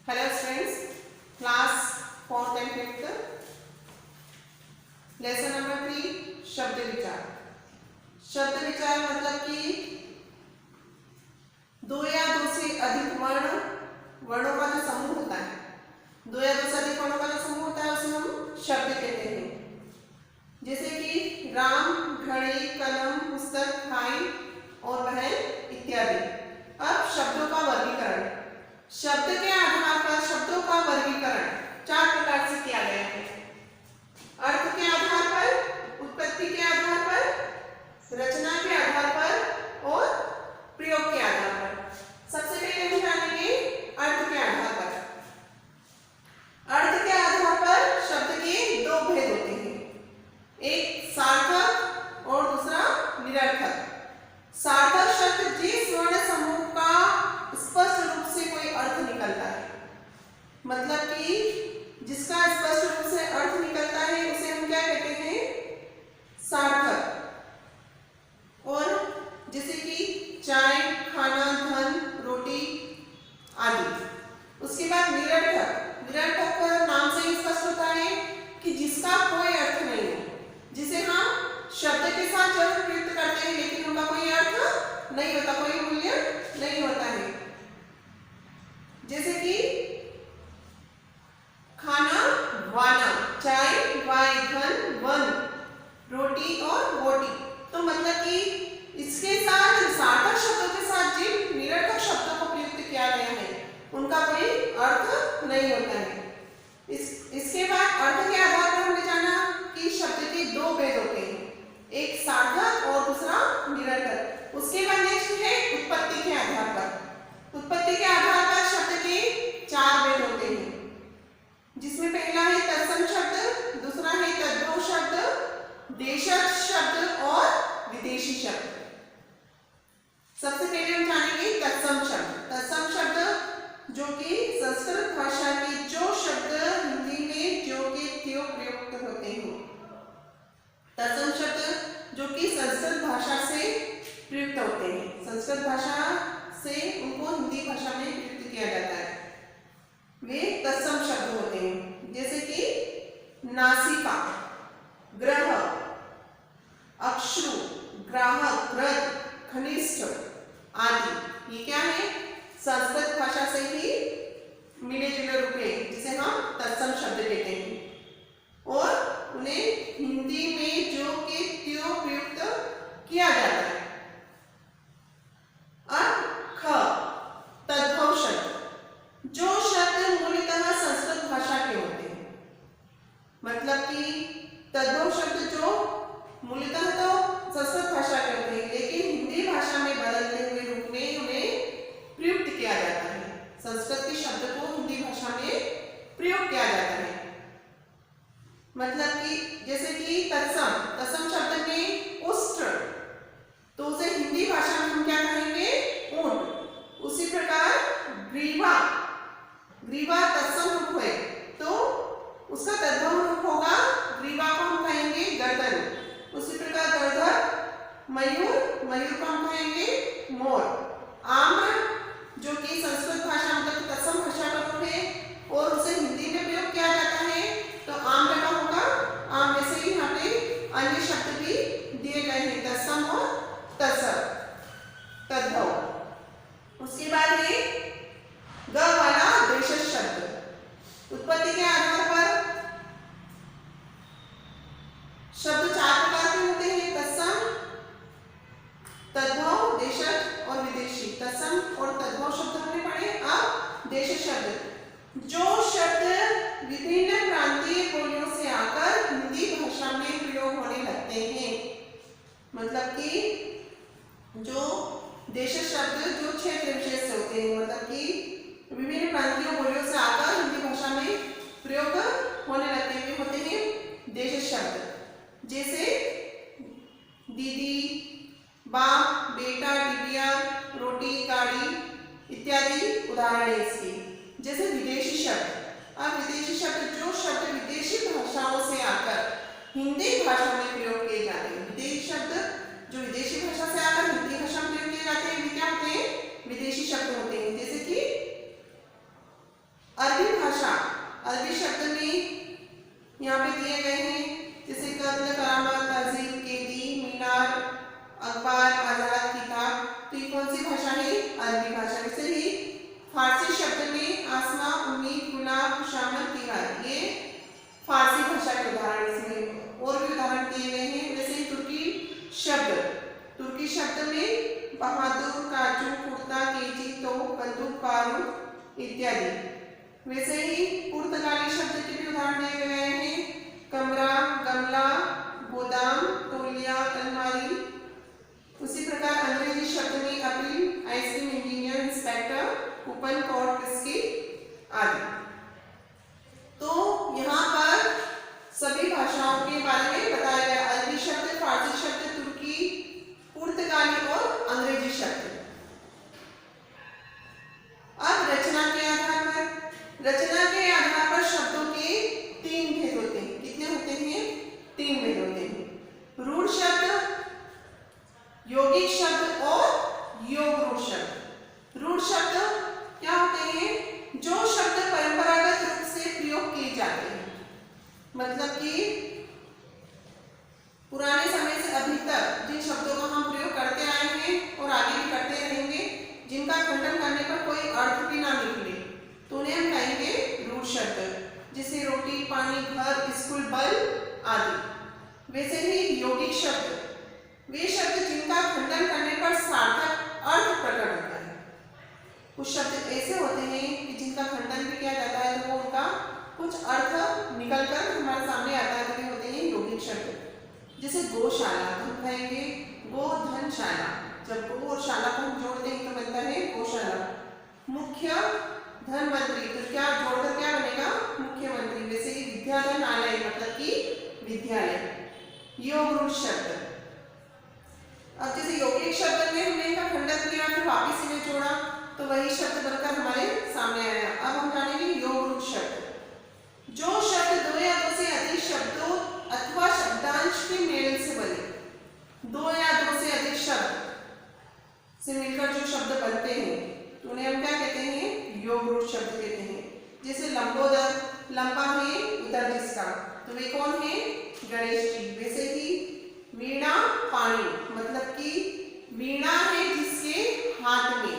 Hello students, class 4th and 5th, lesson number 3 शब्द विचार। शब्द विचार मतलब कि दो या दो से अधिक वर्णों का जो समूह होता है, दो या दो से अधिक वर्णों का जो समूह होता है उसे हम शब्द कहते हैं। जैसे कि राम, घड़ी, कलम, पुस्तक, फाइल और बहन इत्यादि। अब शब्दों का वर्गीकरण। शब्द के आधार पर शब्दों का वर्गीकरण 4 प्रकार से किया गया है। अर्थ के आधार पर, उत्पत्ति के आधार पर, रचना के आधार पर और प्रयोग के आधार पर। सबसे पहले हम जानेंगे अर्थ के आधार पर। अर्थ के आधार पर शब्द के दो भेद होते हैं, एक सार्थक और दूसरा निरर्थक। सार्थक शब्द जिस वर्ण समूह का स्पष्ट रूप से कोई अर्थ निकलता है, मतलब कि जिसका स्पष्ट रूप से अर्थ निकलता है उसे हम क्या कहते हैं? सार्थक। और जैसे कि चाय, खाना, धन, रोटी आदि। उसके बाद निरर्थक। निरर्थक नाम से ही स्पष्ट होता है कि जिसका कोई अर्थ नहीं है, जिसे हम शब्द के साथ जरूर प्रयुक्त करते हैं लेकिन उनका कोई अर्थ नहीं होता, कोई मूल्य नहीं होता है। जैसे कि खाना, वाना, चाय, वाय, धन, वन, रोटी और वोटी। तो मतलब कि इसके साथ सार्थक शब्दों के साथ जिन निरर्थक शब्दों को प्रयुक्त किया गया है उनका कोई अर्थ नहीं होता है। इसके बाद अर्थ के आधार पर हमने जाना कि शब्द के दो भेद होते हैं, एक सार्थक और दूसरा निरर्थक। उसके बाद नेक्स्ट है उत्पत्ति के आधार पर। उत्पत्ति के आधार पर शब्द के 4 भेद होते हैं, जिसमें पहला है तत्सम शब्द, दूसरा है तद्भव शब्द, देशज शब्द और विदेशी शब्द। सबसे पहले हम जानेंगे तत्सम शब्द। तत्सम शब्द जो कि संस्कृत भाषा के जो शब्द हिंदी में जो के त्यों प्रयुक्त होते हैं। तत्सम शब्द जो कि संस्कृत भाषा से प्रयुक्त होते हैं, संस्कृत भाषा से उनको हिंदी भाषा में प्रयुक्त किया जाता है, वे तत्सम शब्द होते हैं। जैसे कि नासिका, ग्रह, अक्षु, ग्राहक, ग्रद, घनिष्ठ आदि। ये क्या है? संस्कृत भाषा से ही मिले जुले रूप है, जिसे हम तत्सम शब्द कहते हैं और उन्हें हिंदी में जो के त्यों प्रयुक्त किया जाता है। अब ख, तद्भव शब्द। जो शब्द मूलतः संस्कृत भाषा के होते हैं, मतलब कि तद्भव शब्द जो मूलतः तो संस्कृत भाषा के होते हैं लेकिन हिंदी भाषा में बदलते हुए रूप में उन्हें प्रयुक्त किया जाता है। संस्कृत के शब्द को हिंदी भाषा में प्रयोग किया जाता है। मतलब कि जैसे कि तत्सम, तत्सम शब्द में उष्ट्र, तो उसे हिंदी भाषा में हम क्या कहेंगे? ऊंट। उसी प्रकार ग्रीवा, ग्रीवा तत्सम रूप है तो उसका तद्भव रूप होगा, ग्रीवा को हम कहेंगे गर्दन। उसी प्रकार गर्दन, मयूर, मयूर को हम कहेंगे मोर। आम्र जो कि संस्कृत भाषा मतलब तत्सम भाषा का रूप है और उसे हिंदी में प्रयोग किया जाता है तो आम्र का होगा आम। वैसे ही यहाँ पे अन्य शब्द भी दिए गए हैं, तत्सम और तत्सम, तद्भव। उसके बाद है ग वाला देशज शब्द। उत्पत्ति के आधार पर शब्द 4 प्रकार के होते हैं, तत्सम, तद्भव, देशज और विदेशी। तत्सम और तद्भव शब्द हमने पढ़े। अब देशज शब्द, जो शब्द विभिन्न प्रांतीय बोलियों से आकर हिंदी भाषा में प्रयोग होने लगते हैं, मतलब कि जो देशज शब्द जो क्षेत्र विशेष से होते हैं, मतलब कि विभिन्न प्रांतीय बोलियों से आकर हिंदी भाषा में प्रयोग होने लगते हुए होते हैं देशज शब्द। जैसे दीदी, बाप, बेटा, डिबिया, रोटी, गाड़ी इत्यादि उदाहरण है इसके। जैसे विदेशी शब्द। अब विदेशी शब्द जो शब्द विदेशी भाषाओं से आकर हिंदी भाषा में प्रयोग किए जाते हैं। विदेशी शब्द जो विदेशी भाषा से आकर हिंदी भाषा में प्रयोग किए जाते हैं, वे क्या होते हैं? विदेशी शब्द होते हैं। जैसे कि अरबी शब्द में यहाँ पे दिए गए हैं, जैसे कत्ल, करामत, तहजीब, कैदी, मीनार, अखबार, आजाद, किताब। तो ये कौन सी भाषा है? अरबी भाषा। वैसे ही फारसी शब्द में आसमा, उम्मीद, गुलाब, खुशामद, दीवार, ये फारसी भाषा के उदाहरण इसमें और भी उदाहरण दिए गए हैं। वैसे ही तुर्की शब्द में बहादुर, काजू, कुर्ता, केजी, तो, बंदूक, बारूद इत्यादि। वैसे ही पुर्तगाली शब्द के भी उदाहरण दिए गए हैं, कमरा, गमला, गोदाम, तौलिया, अलमारी। उसी प्रकार अंग्रेजी शब्द में appeal, ice cream, engineer, inspector, coupon, court, biscuit आदि। तो यहाँ पर सभी भाषाओं के बारे में बताया गया, अरबी शब्द, फारसी शब्द, तुर्की, पुर्तगाली और अंग्रेजी शब्द। अब रचना के आधार पर शब्दों के 3 भेद होते हैं। कितने होते हैं? 3 भेद होते हैं। रूढ़ शब्द, यौगिक शब्द और योग रूढ़ शब्द। रूढ़ शब्द क्या होते हैं? जो शब्द परंपरागत रूप से प्रयोग किए जाते हैं, मतलब कि पुराने समय से अभी तक जिन शब्दों का हम प्रयोग करते आए हैं और आगे भी करते रहेंगे, जिनका खंडन करने पर कोई अर्थ भी ना निकले, तो उन्हें हम कहेंगे रूढ़ शब्द, जैसे रोटी, पानी, घर, स्कूल, बल्ब आदि। वैसे ही यौगिक शब्द वे शब्द जिनका खंडन करने पर सार्थक अर्थ प्रकट होता है। कुछ शब्द ऐसे होते हैं कि जिनका खंडन भी किया जाता है तो वो उनका कुछ अर्थ निकलकर हमारे सामने आता है, तो वे होते हैं यौगिक शब्द। जैसे गौशाला, तो हम कहेंगे गोधनशाला। जब गो और शाला को हम जोड़ते हैं तो बनता है गौशाला। मुख्य धनवंतरी, तो क्या जोड़कर क्या बनेगा? मुख्यमंत्री। वैसे ही विद्याधनालय मतलब कि विद्यालय। योग रूढ़ शब्द, अब जैसे यौगिक शब्द में हमने इनका खंडन किया फिर वापिस इन्हें जोड़ा तो वही शब्द बनकर हमारे सामने आया। अब हम जानेंगे योग रूढ़ शब्द। जो शब्द 2 या 2 से अधिक शब्दों अथवा शब्दांश के मेल से बने, 2 या 2 से अधिक शब्द से मिलकर जो शब्द बनते हैं तो उन्हें हम क्या कहते हैं? योग रूढ़ शब्द कहते हैं। जैसे लंबोदर, लंबा है उदर जिसका, तो वे कौन है? गणेश जी। वैसे ही वीणा, पानी, मतलब कि वीणा है जिसके हाथ में,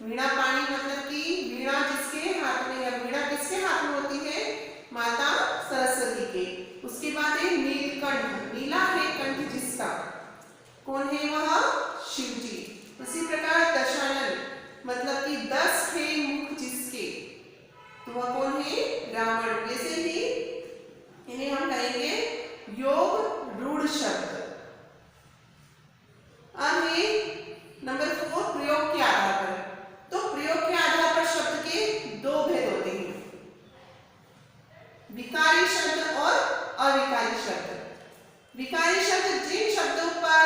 वीणा पानी मतलब कि वीणा जिसके हाथ में है। वीणा किसके हाथ में होती है? माता सरस्वती के। उसके बाद है नीलकंठ, नीला है कंठ जिसका, कौन है वह? शिव जी। उसी प्रकार दशानन मतलब कि 10 है मुख जिसके, तो वह कौन है? रावण। वैसे ही इन्हें हम कहेंगे योग रूढ़ शब्द। अब है नंबर 4 प्रयोग के आधार पर। तो प्रयोग के आधार पर शब्द के 2 भेद होते हैं, विकारी शब्द और अविकारी शब्द। विकारी शब्द जिन शब्दों पर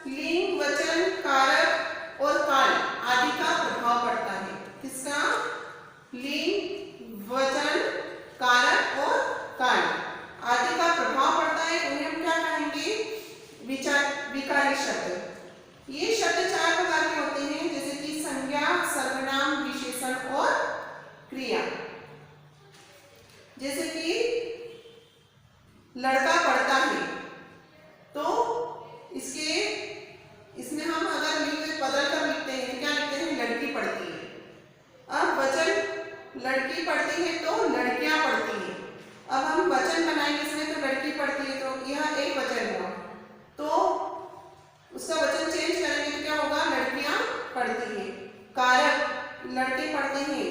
लिंग, वचन, कारक और काल आदि का प्रभाव पड़ता है। किसका? लिंग, वचन, कारक और काल आदि का प्रभाव पड़ता है, उन्हें हम क्या कहेंगे? विकारी शब्द। ये शब्द 4 प्रकार के होते हैं, जैसे कि संज्ञा, सर्वनाम, विशेषण और क्रिया। जैसे कि लड़का पढ़ता है, तो इसमें हम अगर लिंग बदल कर लिखते हैं, क्या लिखते हैं? लड़की पढ़ती है। अब वचन लड़की पढ़ती है तो लड़कियां पढ़ती हैं। अब हम वचन बनाएंगे इसमें, तो लड़की पढ़ती है तो यह एक वचन हुआ, तो उसका वचन चेंज करेंगे तो क्या होगा? लड़कियां पढ़ती हैं। कारक लड़के पढ़ते हैं,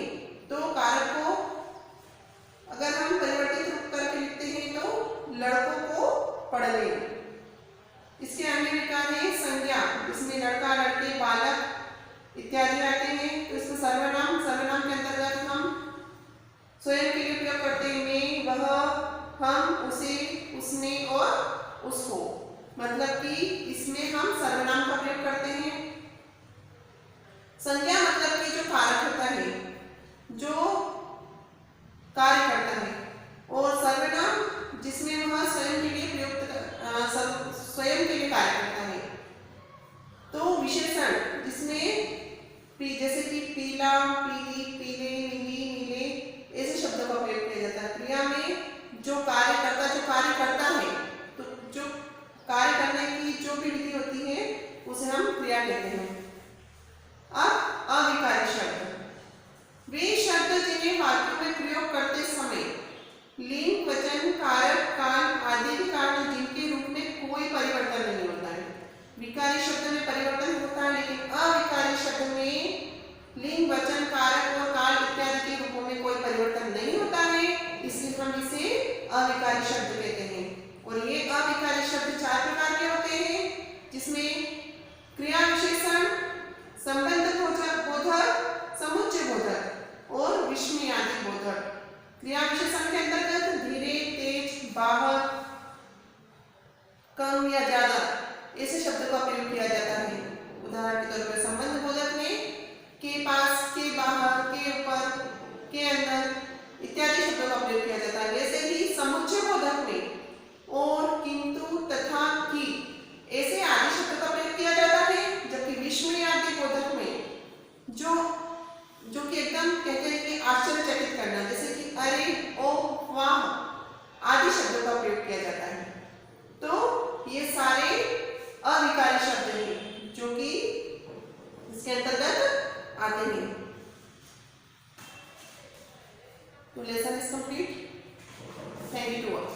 तो कारक को अगर हम परिवर्तित रूप करके लिखते हैं तो लड़कों को पढ़ने। इसके अन्य विकार है संज्ञा, जिसमें लड़का, लड़के, बालक इत्यादि आते हैं। तो इसको सर्वनाम के अंतर्गत हम स्वयं के लिए प्रयोग करते हैं। मैं, वह, हम, उसे, उसने और उसको, मतलब कि इसमें हम सर्वनाम का प्रयोग करते हैं। संज्ञा मतलब कि जो कारक होता है, जो कार्य करता है, और सर्वनाम जिसमें वह स्वयं के लिए स्वयं के लिए कार्य करता है। तो विशेषण जिसमें जैसे कि पीला, पीली, पीले, नीली, नीले ऐसे शब्दों का प्रयोग किया जाता है। जो कार्य करता है, तो जो कार्य करने की जो भी विधि होती है उसे हम क्रिया कहते हैं। अब अविकारी शब्द, वे शब्द जिन्हें वाक्यों में प्रयोग करते समय लिंग, वचन, कारक, काल आदि के कारण जिनके रूप में कोई परिवर्तन नहीं होता है। विकारी शब्द में परिवर्तन होता है, लेकिन अविकारी शब्द में लिंग, वचन, कारक और काल इत्यादि के रूपों में कोई परिवर्तन नहीं होता है, इसलिए हम इसे अविकारी शब्द कहते हैं। और ये अविकारी शब्द 4 प्रकार के होते हैं, जिसमें क्रिया विशेषण, संबंध बोधक, समुच्चय बोधक और विस्मयादि बोधक। क्रिया विशेषण के अंतर्गत धीरे, तेज, बाहर, कम या ज्यादा ऐसे शब्द का प्रयोग किया जाता है। उदाहरण के तौर पर संबंध बोधक में के पास, के बाहर, के ऊपर, के अंदर इत्यादि शब्दों का प्रयोग किया जाता है। वैसे ही समुच्चय बोधक में और, किंतु, तथा, कि ऐसे आदि शब्दों का प्रयोग किया जाता है। जबकि विस्मयादि बोधक में जो कि एकदम कहते हैं कि आश्चर्यचकित करना, जैसे कि अरे, ओ, वाह आदि शब्दों का प्रयोग किया जाता है। तो ये सारे अविकारी शब्द हैं जो कि इसके अंतर्गत आते हैं। तो lesson is complete. Thank you to all.